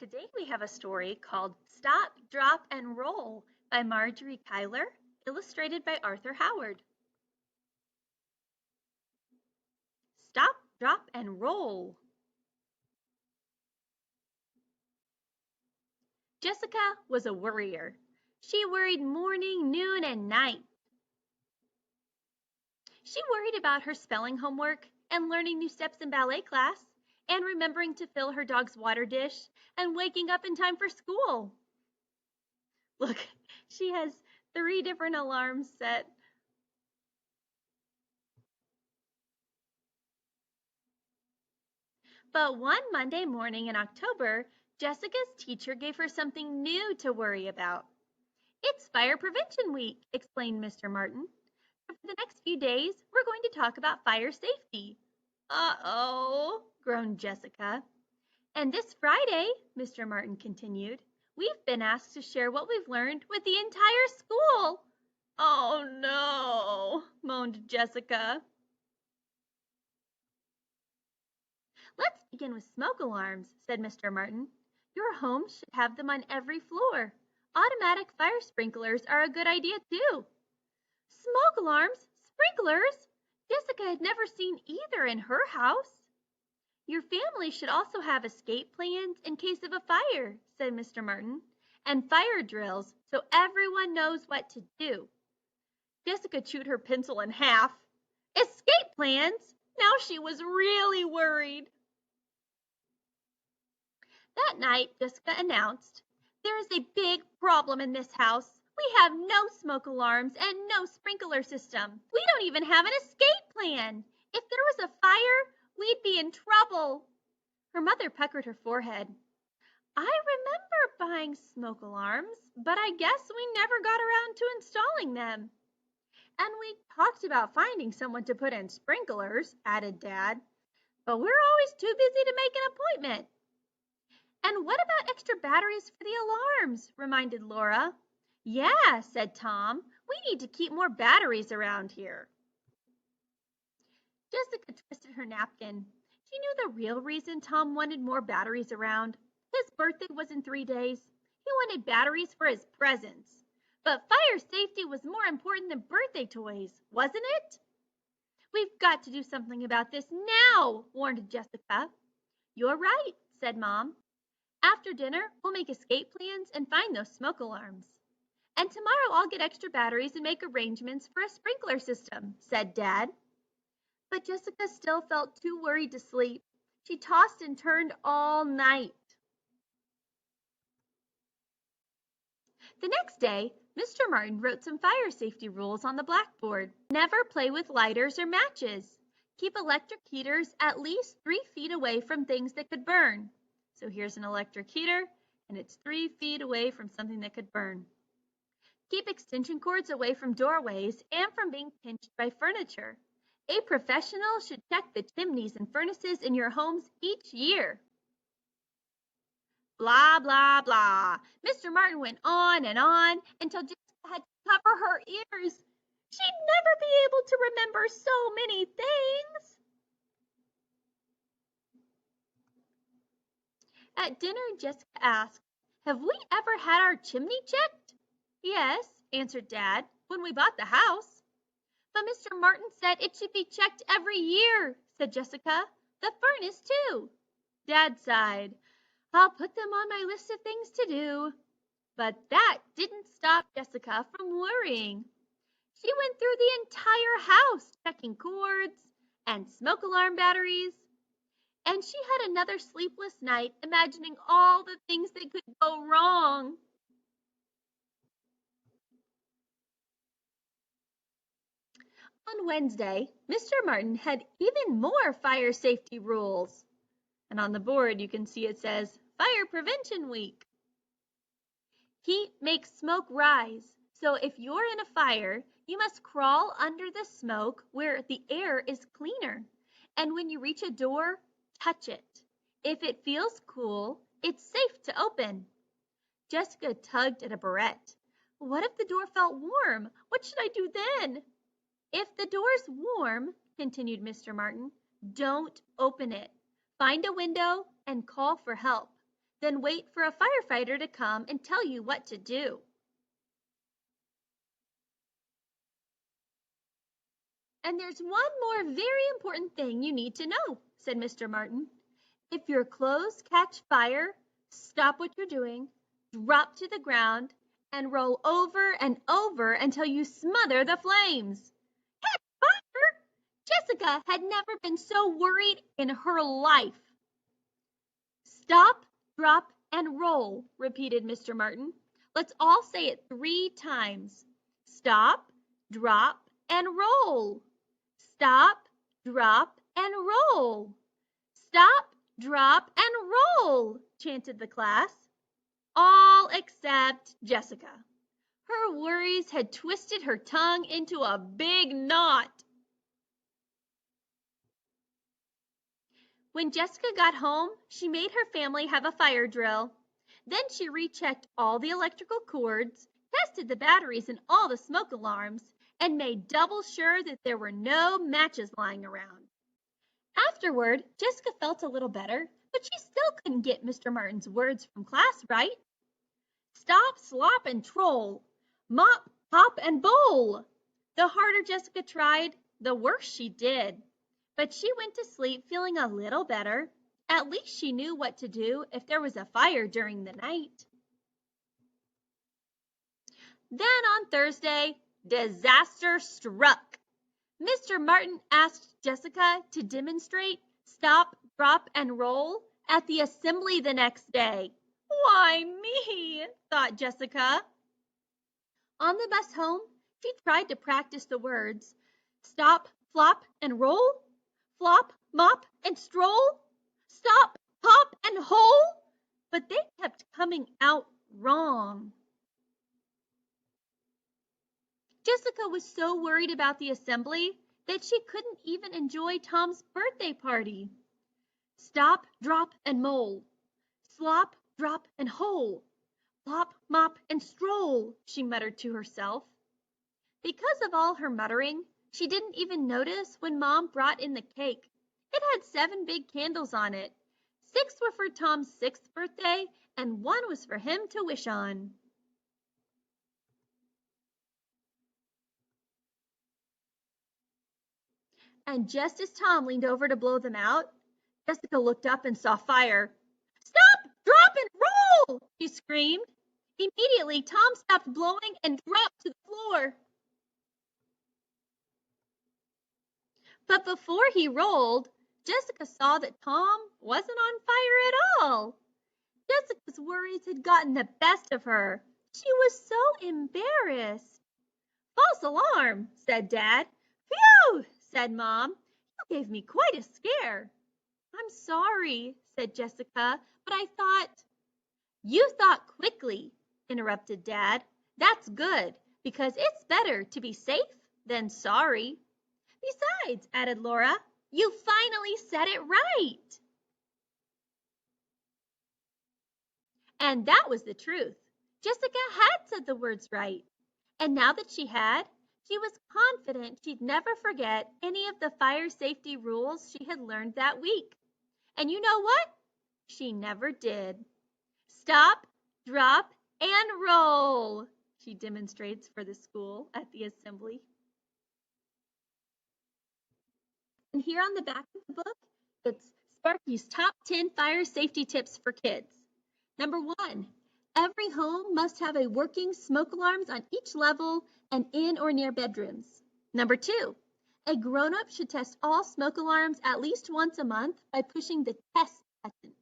Today we have a story called Stop, Drop, and Roll by Marjorie Kyler, illustrated by Arthur Howard. Stop, drop, and roll. Jessica was a worrier. She worried morning, noon, and night. She worried about her spelling homework and learning new steps in ballet class and remembering to fill her dog's water dish and waking up in time for school. Look, she has 3 different alarms set. But one Monday morning in October, Jessica's teacher gave her something new to worry about. It's Fire Prevention Week, explained Mr. Martin. For the next few days, we're going to talk about fire safety. Uh-oh, groaned Jessica. And this Friday, Mr. Martin continued, we've been asked to share what we've learned with the entire school. Oh no, moaned Jessica. Let's begin with smoke alarms, said Mr. Martin. Your home should have them on every floor. Automatic fire sprinklers are a good idea too. Smoke alarms? Sprinklers? Jessica had never seen either in her house. Your family should also have escape plans in case of a fire, said Mr. Martin, and fire drills so everyone knows what to do. Jessica chewed her pencil in half. Escape plans? Now she was really worried. That night, Jessica announced, there is a big problem in this house. We have no smoke alarms and no sprinkler system. We don't even have an escape plan. If there was a fire, we'd be in trouble. Her mother puckered her forehead. I remember buying smoke alarms, but I guess we never got around to installing them. And we talked about finding someone to put in sprinklers, added Dad. But we're always too busy to make an appointment. And what about extra batteries for the alarms? Reminded Laura. Yeah, said Tom. We need to keep more batteries around here. Jessica twisted her napkin. She knew the real reason Tom wanted more batteries around. His birthday was in 3 days. He wanted batteries for his presents. But fire safety was more important than birthday toys, wasn't it? We've got to do something about this now, warned Jessica. You're right, said Mom. After dinner, we'll make escape plans and find those smoke alarms. And tomorrow I'll get extra batteries and make arrangements for a sprinkler system, said Dad. But Jessica still felt too worried to sleep. She tossed and turned all night. The next day, Mr. Martin wrote some fire safety rules on the blackboard. Never play with lighters or matches. Keep electric heaters at least 3 feet away from things that could burn. So here's an electric heater, and it's 3 feet away from something that could burn. Keep extension cords away from doorways and from being pinched by furniture. A professional should check the chimneys and furnaces in your homes each year. Blah, blah, blah. Mr. Martin went on until Jessica had to cover her ears. She'd never be able to remember so many things. At dinner, Jessica asked, have we ever had our chimney checked? Yes, answered Dad, when we bought the house. But Mr. Martin said it should be checked every year, said Jessica. The furnace, too. Dad sighed. I'll put them on my list of things to do. But that didn't stop Jessica from worrying. She went through the entire house checking cords and smoke alarm batteries. And she had another sleepless night imagining all the things that could go wrong. On Wednesday, Mr. Martin had even more fire safety rules. And on the board you can see it says Fire Prevention Week. Heat makes smoke rise, so if you're in a fire, you must crawl under the smoke where the air is cleaner. And when you reach a door, touch it. If it feels cool, it's safe to open. Jessica tugged at a barrette. What if the door felt warm? What should I do then? If the door's warm, continued Mr. Martin, don't open it. Find a window and call for help. Then wait for a firefighter to come and tell you what to do. And there's one more very important thing you need to know, said Mr. Martin. If your clothes catch fire, stop what you're doing, drop to the ground, and roll over and over until you smother the flames. Catch fire! Jessica had never been so worried in her life. Stop, drop, and roll, repeated Mr. Martin. Let's all say it 3 times. Stop, drop, and roll. Stop, drop, and roll. Stop, drop, and roll, chanted the class. All except Jessica. Her worries had twisted her tongue into a big knot. When Jessica got home, she made her family have a fire drill. Then she rechecked all the electrical cords, tested the batteries in all the smoke alarms, and made double sure that there were no matches lying around. Afterward, Jessica felt a little better, but she still couldn't get Mr. Martin's words from class right. Stop, slop, and troll. Mop, pop, and bowl. The harder Jessica tried, the worse she did. But she went to sleep feeling a little better. At least she knew what to do if there was a fire during the night. Then on Thursday, disaster struck. Mr. Martin asked Jessica to demonstrate stop, drop, and roll at the assembly the next day. Why me? Thought Jessica. On the bus home, she tried to practice the words stop, flop, and roll, flop, mop, and stroll, stop, pop, and hole, but they kept coming out wrong. Jessica was so worried about the assembly that she couldn't even enjoy Tom's birthday party. Stop, drop, and mold. Slop, drop, and hole. Plop, mop, and stroll, she muttered to herself. Because of all her muttering, she didn't even notice when Mom brought in the cake. It had 7 big candles on it. 6 were for Tom's 6th birthday, and 1 was for him to wish on. And just as Tom leaned over to blow them out, Jessica looked up and saw fire. Stop, drop, and roll, she screamed. Immediately, Tom stopped blowing and dropped to the floor. But before he rolled, Jessica saw that Tom wasn't on fire at all. Jessica's worries had gotten the best of her. She was so embarrassed. False alarm, said Dad. Phew, said Mom. You gave me quite a scare. I'm sorry, said Jessica, but I thought. You thought quickly, interrupted Dad. That's good, because it's better to be safe than sorry. Besides, added Laura, you finally said it right. And that was the truth. Jessica had said the words right. And now that she had, she was confident she'd never forget any of the fire safety rules she had learned that week. And you know what? She never did. Stop, drop, and roll, she demonstrates for the school at the assembly. And here on the back of the book, it's Sparky's top 10 fire safety tips for kids. Number 1, every home must have a working smoke alarms on each level and in or near bedrooms. Number 2, a grown-up should test all smoke alarms at least once a month by pushing the test button.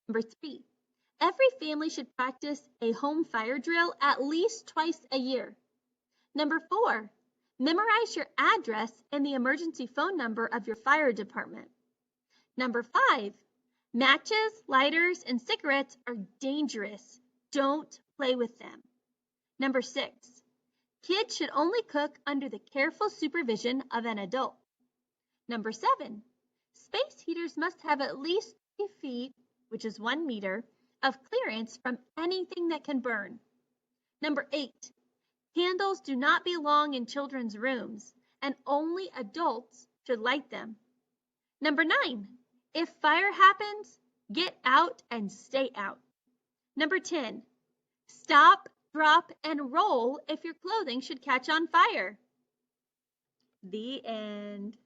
Number 3, every family should practice a home fire drill at least twice a year. Number 4, memorize your address and the emergency phone number of your fire department. Number 5, matches, lighters, and cigarettes are dangerous. Don't play with them. Number 6, kids should only cook under the careful supervision of an adult. Number 7, space heaters must have at least 3 feet, which is 1 meter, of clearance from anything that can burn. Number 8, candles do not belong in children's rooms, and only adults should light them. Number 9, if fire happens, Get out and stay out. Number 10, stop, drop, and roll if your clothing should catch on fire. The end.